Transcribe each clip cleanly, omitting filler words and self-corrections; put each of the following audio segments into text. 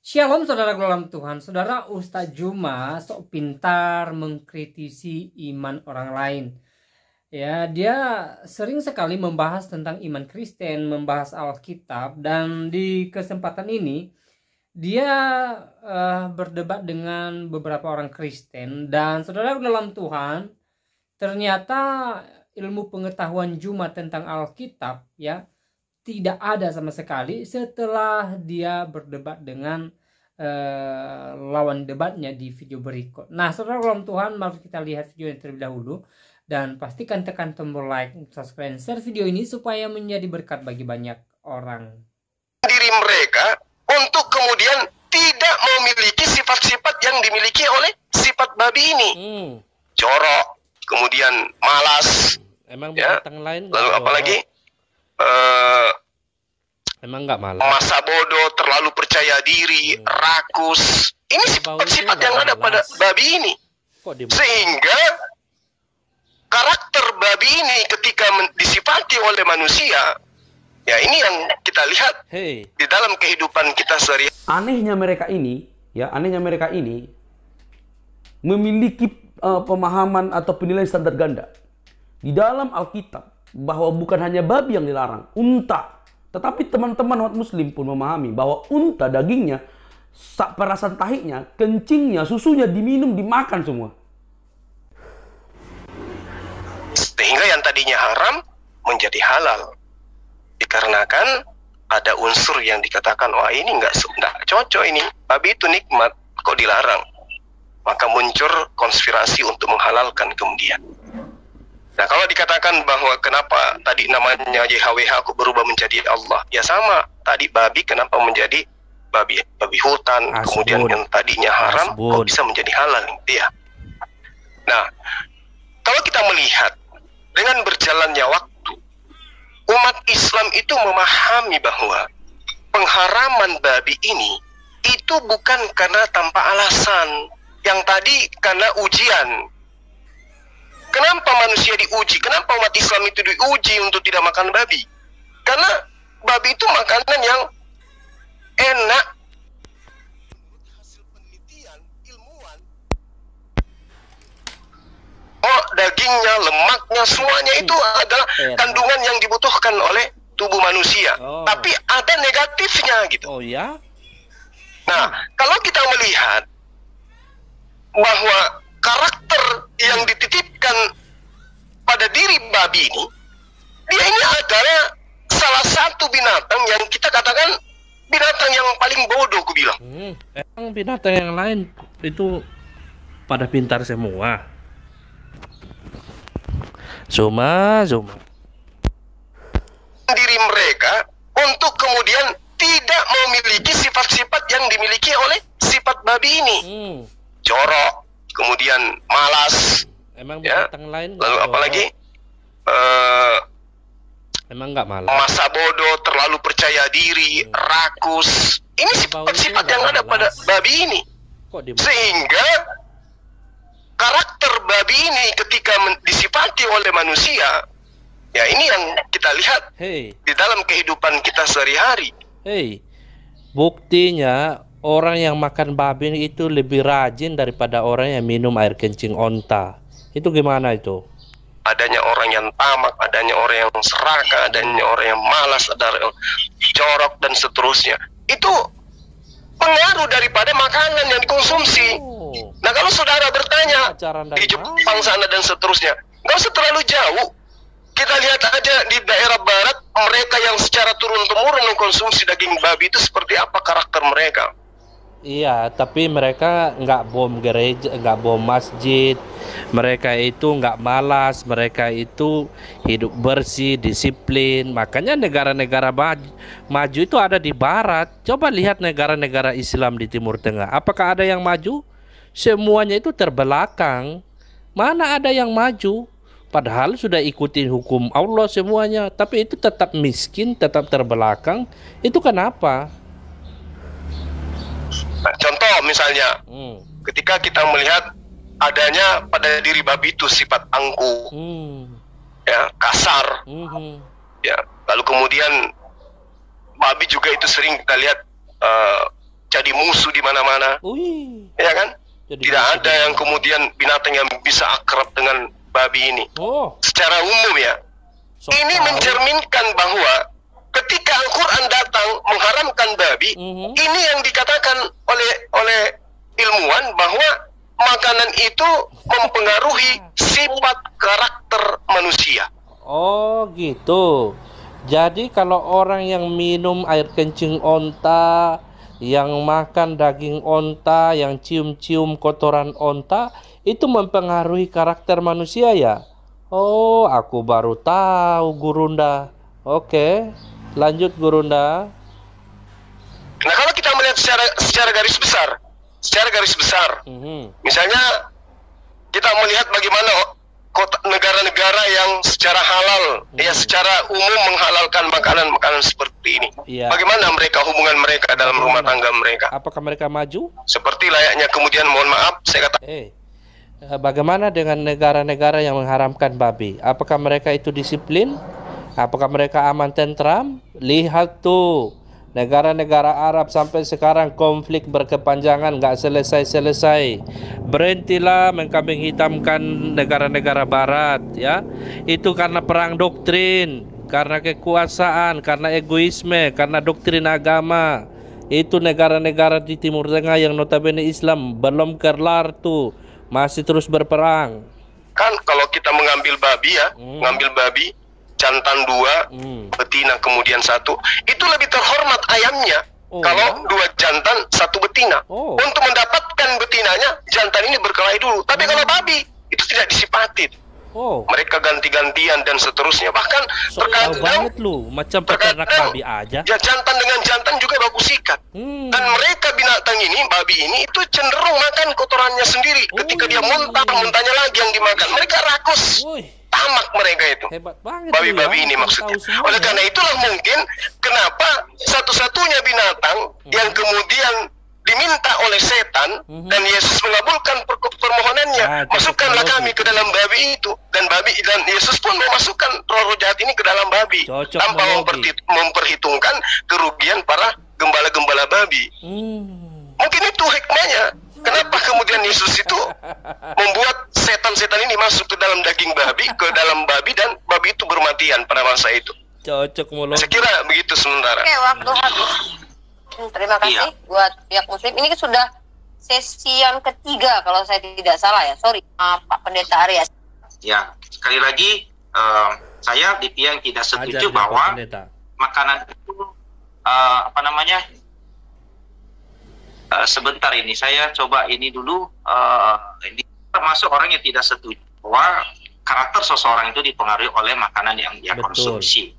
Shalom saudara dalam Tuhan. Saudara, Ustadz Juma sok pintar mengkritisi iman orang lain. Ya, dia sering sekali membahas tentang iman Kristen, membahas Alkitab, dan di kesempatan ini dia berdebat dengan beberapa orang Kristen. Dan saudara dalam Tuhan, ternyata ilmu pengetahuan Juma tentang Alkitab ya tidak ada sama sekali setelah dia berdebat dengan lawan debatnya di video berikut. Nah, saudara dalam Tuhan, mari kita lihat video yang terlebih dahulu dan pastikan tekan tombol like, subscribe, dan share video ini supaya menjadi berkat bagi banyak orang. Diri mereka untuk kemudian tidak memiliki sifat-sifat yang dimiliki oleh sifat babi ini. Jorok, kemudian malas. Emang ya. binatang lain Lalu apalagi emang nggak malas. masa bodoh, terlalu percaya diri, rakus. Ini sifat-sifat yang ada pada babi ini. Sehingga karakter babi ini ketika disifati oleh manusia, ya ini yang kita lihat di dalam kehidupan kita sehari. Anehnya mereka ini memiliki pemahaman atau penilaian standar ganda. Di dalam Alkitab bahwa bukan hanya babi yang dilarang, unta. Tetapi teman-teman umat muslim pun memahami bahwa unta dagingnya, perasan tahinya, kencingnya, susunya diminum, dimakan semua. Sehingga yang tadinya haram menjadi halal. Dikarenakan ada unsur yang dikatakan, wah ini nggak cocok ini. Babi itu nikmat, kok dilarang. Maka muncul konspirasi untuk menghalalkan kemudian. Nah, kalau dikatakan bahwa kenapa tadi namanya YHWH aku berubah menjadi Allah, ya sama. Tadi babi kenapa menjadi babi hutan, kemudian yang tadinya haram kok bisa menjadi halal, ya. Nah, kalau kita melihat dengan berjalannya waktu, umat Islam itu memahami bahwa pengharaman babi ini itu bukan karena tanpa alasan. Yang tadi karena ujian. Kenapa manusia diuji? Kenapa umat Islam itu diuji untuk tidak makan babi? Karena babi itu makanan yang enak. Hasil penelitian ilmuwan, dagingnya, lemaknya, semuanya itu adalah kandungan yang dibutuhkan oleh tubuh manusia. Tapi ada negatifnya gitu. Oh ya? Nah, kalau kita melihat bahwa karakter yang dititipkan pada diri babi ini, dia ini adalah salah satu binatang yang kita katakan binatang yang paling bodoh, aku bilang. Emang binatang yang lain itu pada pintar semua. Zuma. Diri mereka untuk kemudian tidak memiliki sifat-sifat yang dimiliki oleh sifat babi ini. Jorok, kemudian malas. Emang binatang lain. Lalu apalagi emang nggak malas. Masa bodoh, terlalu percaya diri, rakus. Ini sifat-sifat yang ada pada babi ini. Sehingga karakter babi ini ketika disifati oleh manusia, ya ini yang kita lihat di dalam kehidupan kita sehari-hari. Buktinya orang yang makan babi itu lebih rajin daripada orang yang minum air kencing onta. Itu gimana itu? Adanya orang yang tamak, adanya orang yang serakah, adanya orang yang malas, ada orang yang jorok dan seterusnya. Itu pengaruh daripada makanan yang dikonsumsi. Nah, kalau saudara bertanya di Jepang sana dan seterusnya, nggak usah terlalu jauh. Kita lihat aja di daerah barat, mereka yang secara turun-temurun mengkonsumsi daging babi itu seperti apa karakter mereka. Iya, tapi mereka nggak bom gereja, nggak bom masjid. Mereka itu nggak malas, mereka itu hidup bersih, disiplin. Makanya negara-negara maju itu ada di barat. Coba lihat negara-negara Islam di Timur Tengah. Apakah ada yang maju? Semuanya itu terbelakang. Mana ada yang maju? Padahal sudah ikutin hukum Allah semuanya, tapi itu tetap miskin, tetap terbelakang. Itu kenapa? Nah, contoh misalnya, ketika kita melihat adanya pada diri babi itu sifat angkuh, ya, kasar, ya. Lalu kemudian babi juga itu sering kita lihat jadi musuh di mana-mana. Ya kan? Jadi Tidak ada yang kemudian binatang yang bisa akrab dengan babi ini. Secara umum ya. Ini mencerminkan bahwa ketika Al-Quran datang mengharamkan babi, ini yang dikatakan oleh ilmuwan bahwa makanan itu mempengaruhi sifat karakter manusia. Oh gitu. Jadi kalau orang yang minum air kencing onta, yang makan daging onta, yang cium-cium kotoran onta, itu mempengaruhi karakter manusia ya? Oh, aku baru tahu, Gurunda. Oke, lanjut Gurunda. Nah, kalau kita melihat secara garis besar, misalnya kita melihat bagaimana negara-negara yang secara halal, ya secara umum menghalalkan makanan-makanan seperti ini. Bagaimana mereka hubungan mereka dalam rumah tangga mereka? Apakah mereka maju? Seperti layaknya kemudian, mohon maaf, saya kata. Bagaimana dengan negara-negara yang mengharamkan babi? Apakah mereka itu disiplin? Apakah mereka aman tentram? Lihat tuh, negara-negara Arab sampai sekarang konflik berkepanjangan, nggak selesai-selesai. Berhentilah mengkambing hitamkan negara-negara Barat, ya. Itu karena perang doktrin, karena kekuasaan, karena egoisme, karena doktrin agama. Itu negara-negara di Timur Tengah yang notabene Islam belum kelar tuh, masih terus berperang. Kan kalau kita mengambil babi ya, ngambil babi jantan 2, betina kemudian 1, itu lebih terhormat ayamnya. Kalau 2 jantan 1 betina. Untuk mendapatkan betinanya, jantan ini berkelahi dulu. Tapi kalau babi itu tidak disipatin. Mereka ganti-gantian dan seterusnya. Bahkan terkadang macam peternak babi aja. Ya, jantan dengan jantan juga baku sikat. Dan mereka binatang ini, babi ini itu cenderung makan kotorannya sendiri. Ketika dia muntah, muntahnya lagi yang dimakan. Mereka rakus. Tamak mereka itu. Babi-babi ini maksudnya. Oleh karena itulah mungkin kenapa satu-satunya binatang yang kemudian diminta oleh setan dan Yesus mengabulkan permohonannya, masukkanlah kami ke dalam babi itu, dan Yesus pun memasukkan roh jahat ini ke dalam babi tanpa memperhitungkan kerugian para gembala-gembala babi. Mungkin itu hikmahnya. Kenapa kemudian Yesus itu membuat setan-setan ini masuk ke dalam daging babi, ke dalam babi, dan babi itu bermatian pada masa itu. Cocok mulu. Saya kira begitu sementara. Oke, waktu habis. Terima kasih buat pihak muslim. Ini sudah sesi yang ketiga kalau saya tidak salah ya. Sorry, Pak Pendeta Arya. Ya, sekali lagi saya di pihak tidak setuju bahwa makanan itu sebentar ini saya coba ini dulu, termasuk orang yang tidak setuju bahwa karakter seseorang itu dipengaruhi oleh makanan yang dia konsumsi.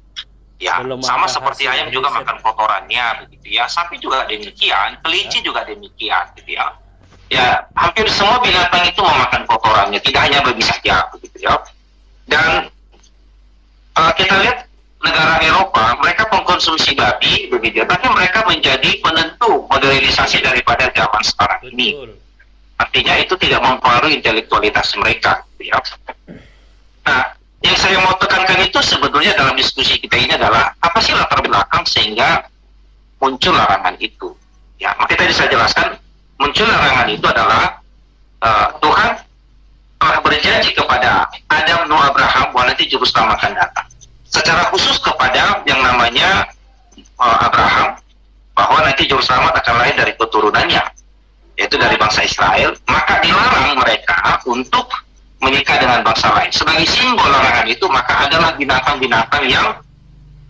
Ya, sama seperti ayam juga makan kotorannya, begitu ya. Sapi juga demikian, kelinci juga demikian, gitu ya. Ya, hampir semua binatang itu memakan kotorannya, tidak hanya babi saja, begitu ya. Dan kita lihat negara Eropa, mereka mengkonsumsi babi, begitu ya, tapi mereka menjadi penentu modernisasi daripada zaman sekarang ini. Artinya itu tidak mempengaruhi intelektualitas mereka, gitu ya. Nah, yang saya mau tekankan itu sebetulnya dalam diskusi kita ini adalah apa sih latar belakang sehingga muncul larangan itu. Ya, makanya tadi saya jelaskan, muncul larangan itu adalah Tuhan telah berjanji kepada Adam, Noah, Abraham bahwa nanti juru selamat akan datang. Secara khusus kepada yang namanya Abraham, bahwa nanti juru selamat akan lahir dari keturunannya, yaitu dari bangsa Israel. Maka dilarang mereka untuk menikah dengan bangsa lain. Sebagai simbol larangan itu, maka adalah binatang-binatang yang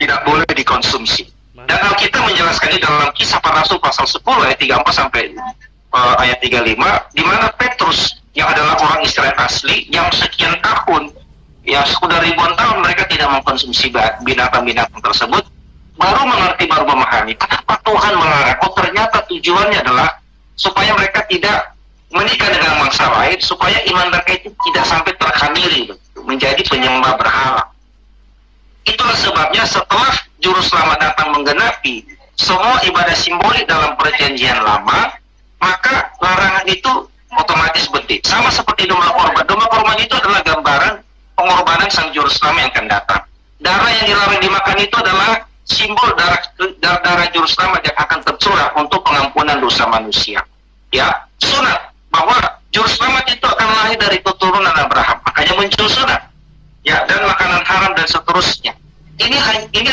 tidak boleh dikonsumsi. Dan Alkitab menjelaskan di dalam Kisah Para Rasul pasal 10 ayat 34 sampai ayat 35, di mana Petrus yang adalah orang Israel asli yang sekian tahun, ya sudah ribuan tahun mereka tidak mengkonsumsi binatang-binatang tersebut, baru mengerti, baru memahami kenapa Tuhan melarang. Oh, ternyata tujuannya adalah supaya mereka tidak menikah dengan bangsa lain, supaya iman mereka itu tidak sampai terkhamiri, menjadi penyembah berhala. Itulah sebabnya setelah juru selamat datang menggenapi semua ibadah simbolik dalam perjanjian lama, maka larangan itu otomatis berhenti. Sama seperti domba korban. Domba korban itu adalah gambaran pengorbanan sang juru selamat yang akan datang. Darah yang dilarang dimakan itu adalah simbol darah juru selamat yang akan tercurah untuk pengampunan dosa manusia. Ya, sunat bahwa juru selamat itu akan lahir dari keturunan Abraham, makanya muncul sunat. Ya, dan makanan haram dan seterusnya. Ini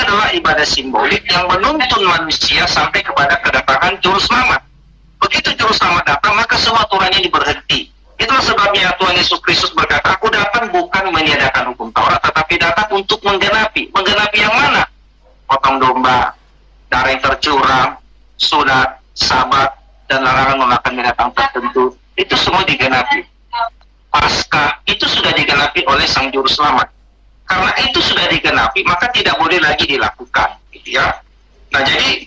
adalah ibadah simbolik yang menuntun manusia sampai kepada kedatangan juru selamat. Begitu juru selamat datang, maka semua aturan ini berhenti. Itulah sebabnya Tuhan Yesus Kristus berkata, aku datang bukan meniadakan hukum Taurat, tetapi datang untuk menggenapi. Menggenapi yang mana? Potong domba, darah yang tercurah, sunat, sabat, dan larangan memakan binatang tertentu. Itu semua digenapi. Paskah itu sudah digenapi oleh Sang Juru Selamat. Karena itu sudah digenapi, maka tidak boleh lagi dilakukan, gitu ya. Nah, jadi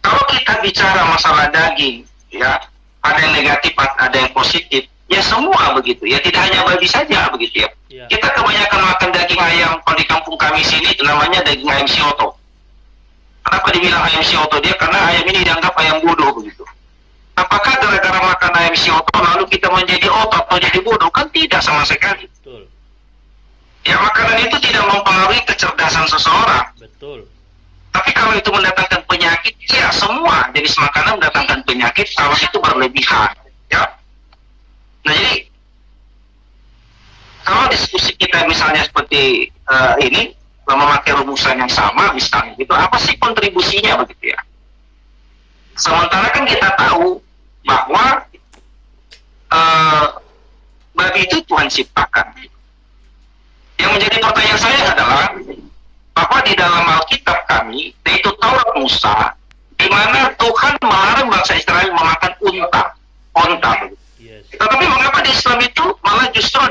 kalau kita bicara masalah daging, ya, ada yang negatif, ada yang positif, ya semua begitu, ya, tidak hanya babi saja begitu ya. Kita kebanyakan makan daging ayam. Kalau di kampung kami sini namanya daging ayam sioto. Kenapa dibilang ayam sioto? Dia karena ayam ini dianggap ayam bodoh begitu. Apakah gara-gara makan ayam sioto lalu kita menjadi otot atau jadi bodoh? Kan tidak sama sekali. Betul. Ya, makanan itu tidak mempengaruhi kecerdasan seseorang. Betul. Tapi kalau itu mendatangkan penyakit, ya semua jenis makanan mendatangkan penyakit kalau itu berlebihan. Ya. Nah, jadi kalau diskusi kita misalnya seperti ini, memakai rumusan yang sama misalnya, itu apa sih kontribusinya begitu ya? Sementara kan kita tahu bahwa babi itu Tuhan ciptakan. Yang menjadi pertanyaan saya adalah bahwa di dalam Alkitab kami, yaitu Taurat Musa, di mana Tuhan melarang bangsa Israel memakan onta. Yes. Tetapi mengapa di Islam itu malah justru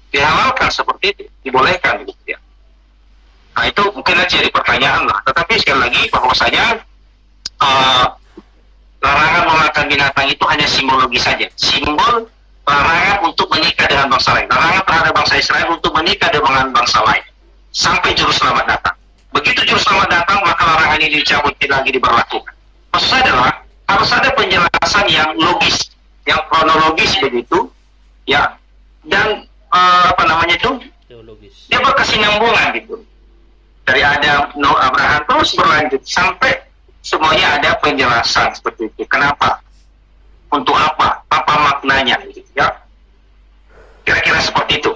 dihalalkan seperti itu, dibolehkan gitu ya? Nah, itu mungkin aja jadi pertanyaan lah. Tetapi sekali lagi bahwasanya larangan memakan binatang itu hanya simbologi saja, simbol larangan untuk menikah dengan bangsa lain, larangan terhadap bangsa Israel untuk menikah dengan bangsa lain sampai juru selamat datang. Begitu juru selamat datang, maka larangan ini dicabut, tidak lagi diberlakukan. Maksudnya adalah harus ada penjelasan yang logis, yang kronologis begitu, ya, dan teologis. Dia berkesinambungan gitu. Dari Adam, Nuh, Abraham terus berlanjut sampai semuanya ada penjelasan seperti itu. Kenapa? Untuk apa? Apa maknanya? Gitu, ya. Kira-kira seperti itu.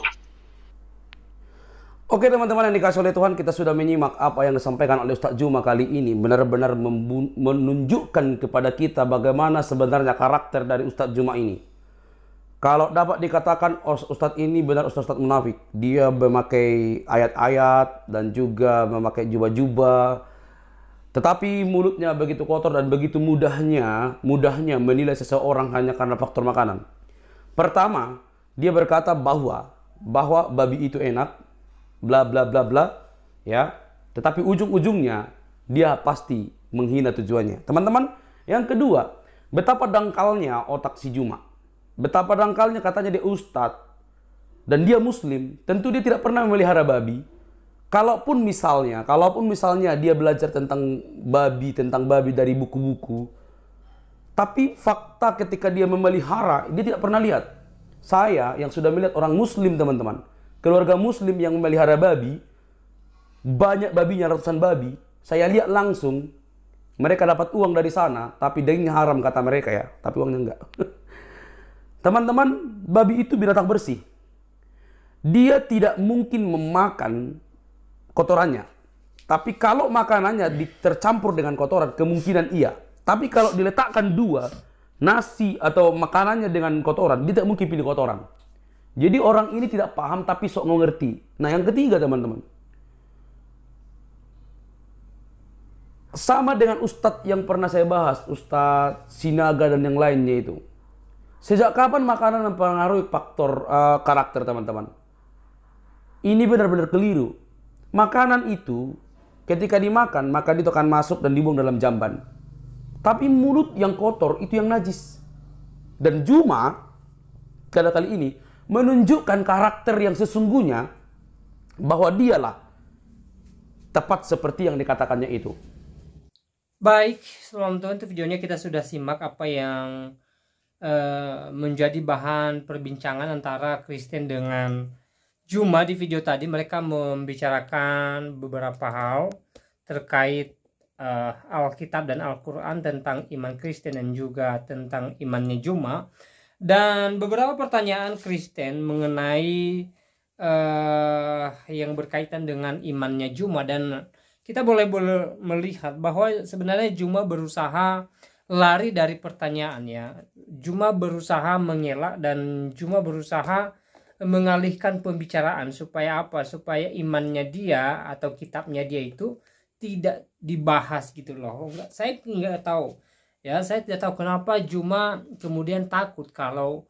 Oke teman-teman yang dikasih oleh Tuhan, kita sudah menyimak apa yang disampaikan oleh Ustadz Juma kali ini. Benar-benar menunjukkan kepada kita bagaimana sebenarnya karakter dari Ustadz Juma ini. Kalau dapat dikatakan Ustadz ini benar Ustadz munafik. Dia memakai ayat-ayat dan juga memakai jubah-jubah. Tetapi mulutnya begitu kotor dan begitu mudahnya menilai seseorang hanya karena faktor makanan. Pertama, dia berkata bahwa babi itu enak, bla bla bla bla, ya. Tetapi ujung-ujungnya dia pasti menghina tujuannya. Teman-teman, yang kedua, betapa dangkalnya otak si Juma. Betapa dangkalnya katanya dia ustadz dan dia muslim, tentu dia tidak pernah memelihara babi. Kalaupun misalnya dia belajar tentang babi dari buku-buku, tapi fakta ketika dia memelihara, dia tidak pernah lihat. Saya yang sudah melihat orang muslim teman-teman, keluarga muslim yang memelihara babi, banyak babinya, ratusan babi, saya lihat langsung, mereka dapat uang dari sana, tapi dagingnya haram kata mereka ya, tapi uangnya enggak. Teman-teman, babi itu binatang bersih. Dia tidak mungkin memakan kotorannya. Tapi kalau makanannya tercampur dengan kotoran, kemungkinan iya. Tapi kalau diletakkan dua, nasi atau makanannya dengan kotoran, dia tidak mungkin pilih kotoran. Jadi orang ini tidak paham tapi sok ngerti. Nah yang ketiga teman-teman, sama dengan ustadz yang pernah saya bahas, Ustadz Sinaga dan yang lainnya itu. Sejak kapan makanan mempengaruhi faktor karakter teman-teman? Ini benar-benar keliru. Makanan itu ketika dimakan, maka itu akan masuk dan dibuang dalam jamban. Tapi mulut yang kotor itu yang najis. Dan Juma kali ini menunjukkan karakter yang sesungguhnya bahwa dialah tepat seperti yang dikatakannya itu. Baik, sebelum itu videonya kita sudah simak apa yang menjadi bahan perbincangan antara Kristen dengan Juma di video tadi mereka membicarakan beberapa hal terkait Alkitab dan Al-Quran, tentang iman Kristen dan juga tentang imannya Juma, dan beberapa pertanyaan Kristen mengenai yang berkaitan dengan imannya Juma. Dan kita boleh melihat bahwa sebenarnya Juma berusaha lari dari pertanyaannya. Juma berusaha mengelak dan Juma berusaha mengalihkan pembicaraan supaya apa? Supaya imannya dia atau kitabnya dia itu tidak dibahas gitu loh. Saya nggak tahu ya, saya tidak tahu kenapa Juma kemudian takut kalau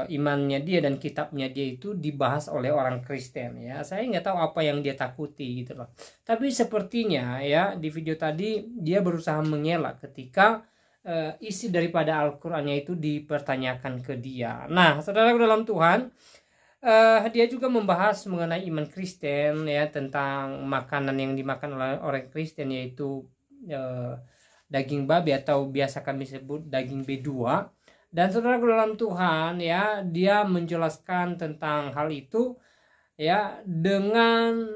imannya dia dan kitabnya dia itu dibahas oleh orang Kristen ya. Saya nggak tahu apa yang dia takuti gitu loh. Tapi sepertinya ya di video tadi dia berusaha mengelak ketika isi daripada Al-Qur'annya itu dipertanyakan ke dia. Nah, saudara dalam Tuhan, dia juga membahas mengenai iman Kristen ya, tentang makanan yang dimakan oleh orang Kristen, yaitu daging babi atau biasa kami sebut daging B2. Dan saudara dalam Tuhan ya, dia menjelaskan tentang hal itu ya dengan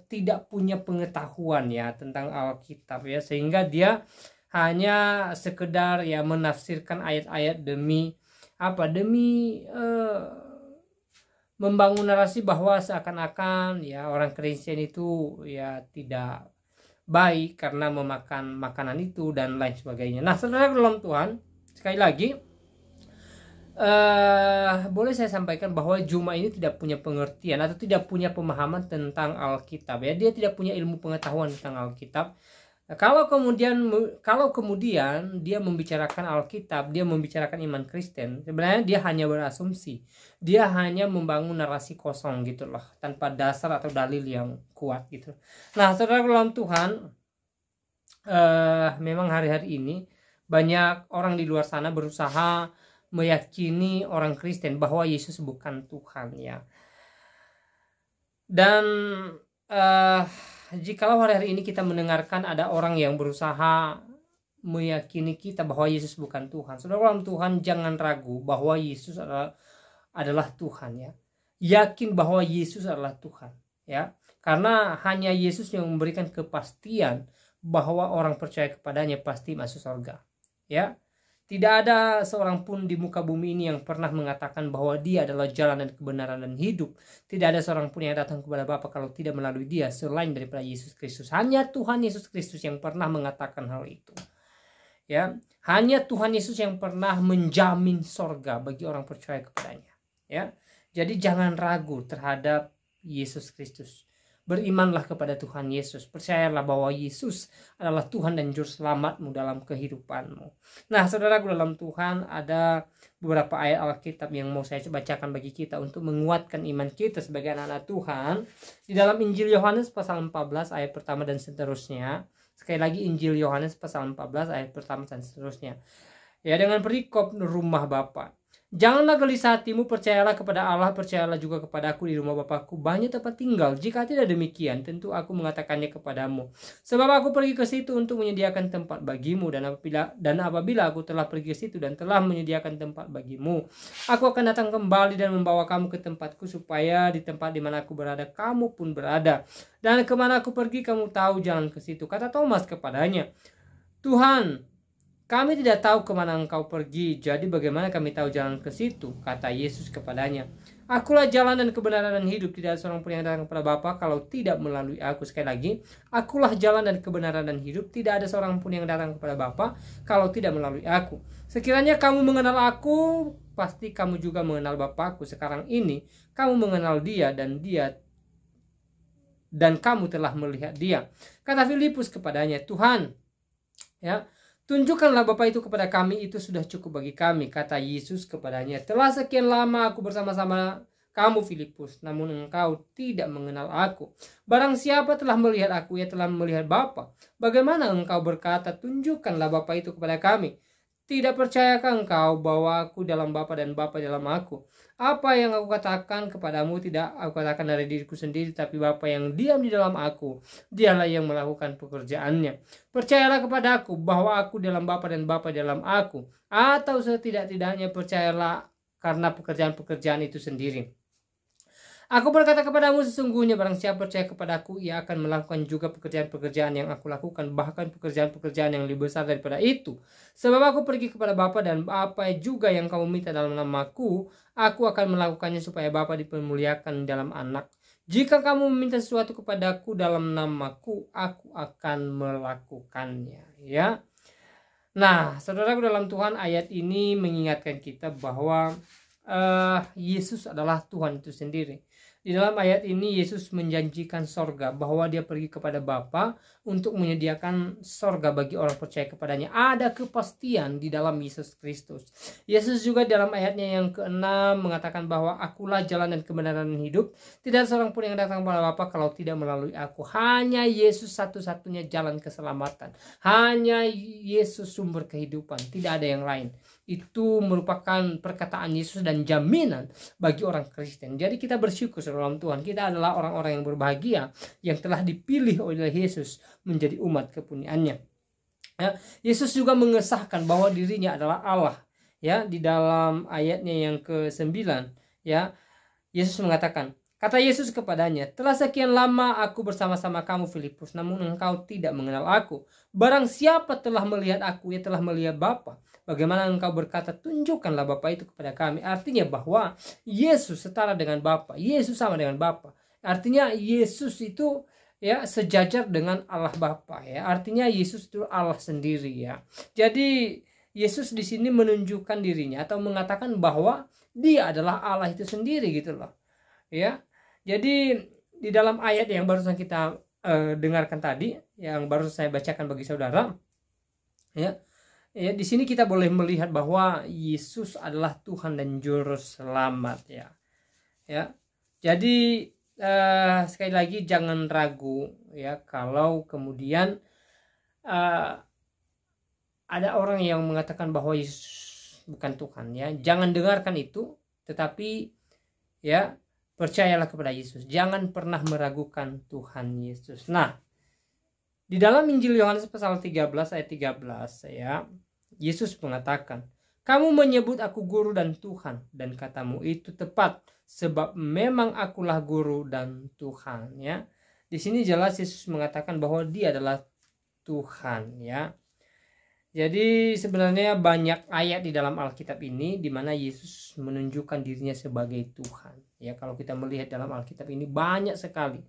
tidak punya pengetahuan ya tentang Alkitab ya, sehingga dia hanya sekedar ya menafsirkan ayat-ayat demi apa? Demi membangun narasi bahwa seakan-akan ya orang Kristen itu ya tidak baik karena memakan makanan itu dan lain sebagainya. Nah, saudara dalam Tuhan, sekali lagi boleh saya sampaikan bahwa Juma ini tidak punya pengertian atau tidak punya pemahaman tentang Alkitab ya. Dia tidak punya ilmu pengetahuan tentang Alkitab. Kalau kemudian dia membicarakan Alkitab, dia membicarakan iman Kristen, sebenarnya dia hanya berasumsi, dia hanya membangun narasi kosong gitu loh, tanpa dasar atau dalil yang kuat gitu. Nah, saudara dalam Tuhan, memang hari-hari ini banyak orang di luar sana berusaha meyakini orang Kristen bahwa Yesus bukan Tuhan ya. Dan jikalau hari-hari ini kita mendengarkan ada orang yang berusaha meyakini kita bahwa Yesus bukan Tuhan, saudara dalam Tuhan, jangan ragu bahwa Yesus adalah Tuhan ya. Yakin bahwa Yesus adalah Tuhan ya, karena hanya Yesus yang memberikan kepastian bahwa orang percaya kepadanya pasti masuk surga ya. Tidak ada seorang pun di muka bumi ini yang pernah mengatakan bahwa dia adalah jalan dan kebenaran dan hidup. Tidak ada seorang pun yang datang kepada Bapa kalau tidak melalui dia selain daripada Yesus Kristus. Hanya Tuhan Yesus Kristus yang pernah mengatakan hal itu. Ya, hanya Tuhan Yesus yang pernah menjamin sorga bagi orang percaya kepadanya. Ya, jadi jangan ragu terhadap Yesus Kristus. Berimanlah kepada Tuhan Yesus. Percayalah bahwa Yesus adalah Tuhan dan Juru Selamatmu dalam kehidupanmu. Nah, saudaraku dalam Tuhan, ada beberapa ayat Alkitab yang mau saya bacakan bagi kita untuk menguatkan iman kita sebagai anak-anak Tuhan. Di dalam Injil Yohanes pasal 14 ayat pertama dan seterusnya. Sekali lagi, Injil Yohanes pasal 14 ayat pertama dan seterusnya. Ya, dengan perikop rumah Bapa. Janganlah gelisah hatimu, percayalah kepada Allah, percayalah juga kepadaku. Di rumah Bapakku banyak tempat tinggal. Jika tidak demikian, tentu aku mengatakannya kepadamu. Sebab aku pergi ke situ untuk menyediakan tempat bagimu, dan apabila aku telah pergi ke situ dan telah menyediakan tempat bagimu, aku akan datang kembali dan membawa kamu ke tempatku, supaya di tempat di mana aku berada, kamu pun berada. Dan kemana aku pergi, kamu tahu jalan ke situ. Kata Thomas kepadanya, Tuhan, kami tidak tahu kemana engkau pergi, jadi bagaimana kami tahu jalan ke situ? Kata Yesus kepadanya, akulah jalan dan kebenaran dan hidup. Tidak ada seorang pun yang datang kepada Bapa kalau tidak melalui aku. Sekali lagi, akulah jalan dan kebenaran dan hidup. Tidak ada seorang pun yang datang kepada Bapa kalau tidak melalui aku. Sekiranya kamu mengenal aku, pasti kamu juga mengenal Bapakku. Sekarang ini kamu mengenal dia dan kamu telah melihat dia. Kata Filipus kepadanya, Tuhan, ya, tunjukkanlah Bapa itu kepada kami, itu sudah cukup bagi kami. Kata Yesus kepadanya, telah sekian lama aku bersama-sama kamu Filipus, namun engkau tidak mengenal aku. Barang siapa telah melihat aku, ia telah melihat Bapa. Bagaimana engkau berkata, tunjukkanlah Bapa itu kepada kami? Tidak percayakah engkau bahwa aku dalam Bapa dan Bapa dalam aku? Apa yang aku katakan kepadamu tidak aku katakan dari diriku sendiri, tapi Bapa yang diam di dalam aku, dialah yang melakukan pekerjaannya. Percayalah kepadaku bahwa aku dalam Bapa dan Bapa dalam aku, atau setidak-tidaknya percayalah karena pekerjaan-pekerjaan itu sendiri. Aku berkata kepadamu, sesungguhnya barang siapa percaya kepadaku, ia akan melakukan juga pekerjaan-pekerjaan yang aku lakukan, bahkan pekerjaan-pekerjaan yang lebih besar daripada itu. Sebab aku pergi kepada Bapa, dan apa juga yang kamu minta dalam namaku, aku akan melakukannya supaya Bapa dipermuliakan dalam Anak. Jika kamu meminta sesuatu kepadaku dalam namaku, aku akan melakukannya. Ya. Nah, saudaraku dalam Tuhan, ayat ini mengingatkan kita bahwa Yesus adalah Tuhan itu sendiri. Di dalam ayat ini Yesus menjanjikan sorga, bahwa dia pergi kepada Bapa untuk menyediakan sorga bagi orang percaya kepadanya. Ada kepastian di dalam Yesus Kristus. Yesus juga dalam ayatnya yang ke-6 mengatakan bahwa akulah jalan dan kebenaran dan hidup. Tidak ada seorang pun yang datang kepada Bapa kalau tidak melalui aku. Hanya Yesus satu-satunya jalan keselamatan. Hanya Yesus sumber kehidupan. Tidak ada yang lain. Itu merupakan perkataan Yesus dan jaminan bagi orang Kristen. Jadi kita bersyukur dalam Tuhan. Kita adalah orang-orang yang berbahagia yang telah dipilih oleh Yesus menjadi umat kepunyaannya. Ya, Yesus juga mengesahkan bahwa dirinya adalah Allah. Ya, di dalam ayatnya yang ke-9, ya, Yesus mengatakan, kata Yesus kepadanya, telah sekian lama aku bersama-sama kamu Filipus, namun engkau tidak mengenal aku. Barang siapa telah melihat aku, ia telah melihat Bapa. Bagaimana engkau berkata, tunjukkanlah Bapa itu kepada kami. Artinya bahwa Yesus setara dengan Bapa. Yesus sama dengan Bapa. Artinya Yesus itu ya sejajar dengan Allah Bapa, ya. Artinya Yesus itu Allah sendiri, ya. Jadi Yesus di sini menunjukkan dirinya atau mengatakan bahwa dia adalah Allah itu sendiri, gitu loh. Ya. Jadi di dalam ayat yang barusan kita dengarkan tadi, yang baru saya bacakan bagi saudara, ya. Ya, di sini kita boleh melihat bahwa Yesus adalah Tuhan dan Juru Selamat, ya. Ya. Jadi sekali lagi jangan ragu, ya, kalau kemudian ada orang yang mengatakan bahwa Yesus bukan Tuhan, ya. Jangan dengarkan itu, tetapi ya percayalah kepada Yesus. Jangan pernah meragukan Tuhan Yesus. Nah, di dalam Injil Yohanes pasal 13 ayat 13, ya, Yesus mengatakan, kamu menyebut aku guru dan Tuhan, dan katamu itu tepat, sebab memang akulah guru dan Tuhan, ya. Di sini jelas Yesus mengatakan bahwa dia adalah Tuhan, ya. Jadi sebenarnya banyak ayat di dalam Alkitab ini di mana Yesus menunjukkan dirinya sebagai Tuhan. Ya, kalau kita melihat dalam Alkitab ini banyak sekali.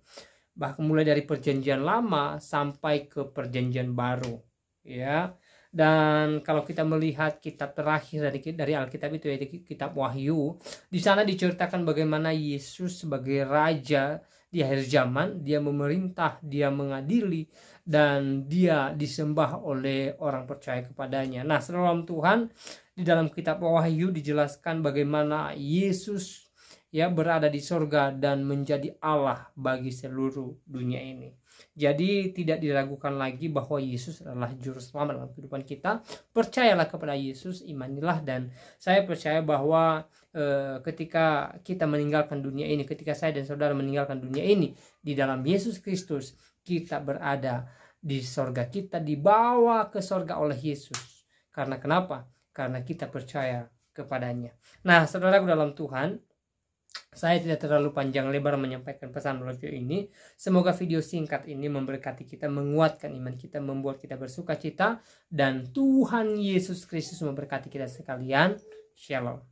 Bahkan mulai dari Perjanjian Lama sampai ke Perjanjian Baru, ya. Dan kalau kita melihat kitab terakhir dari Alkitab itu, yaitu kitab Wahyu, di sana diceritakan bagaimana Yesus sebagai raja di akhir zaman, dia memerintah, dia mengadili, dan dia disembah oleh orang percaya kepadanya. Nah, dalam Tuhan, di dalam kitab Wahyu dijelaskan bagaimana Yesus ya berada di sorga dan menjadi Allah bagi seluruh dunia ini. Jadi tidak diragukan lagi bahwa Yesus adalah juru selamat dalam kehidupan kita. Percayalah kepada Yesus, imanilah, dan saya percaya bahwa ketika kita meninggalkan dunia ini, ketika saya dan saudara meninggalkan dunia ini, di dalam Yesus Kristus kita berada di sorga, kita dibawa ke sorga oleh Yesus. Karena kenapa? Karena kita percaya kepadanya. Nah, saudaraku dalam Tuhan, saya tidak terlalu panjang lebar menyampaikan pesan melalui video ini. Semoga video singkat ini memberkati kita, menguatkan iman kita, membuat kita bersuka cita, dan Tuhan Yesus Kristus memberkati kita sekalian. Shalom.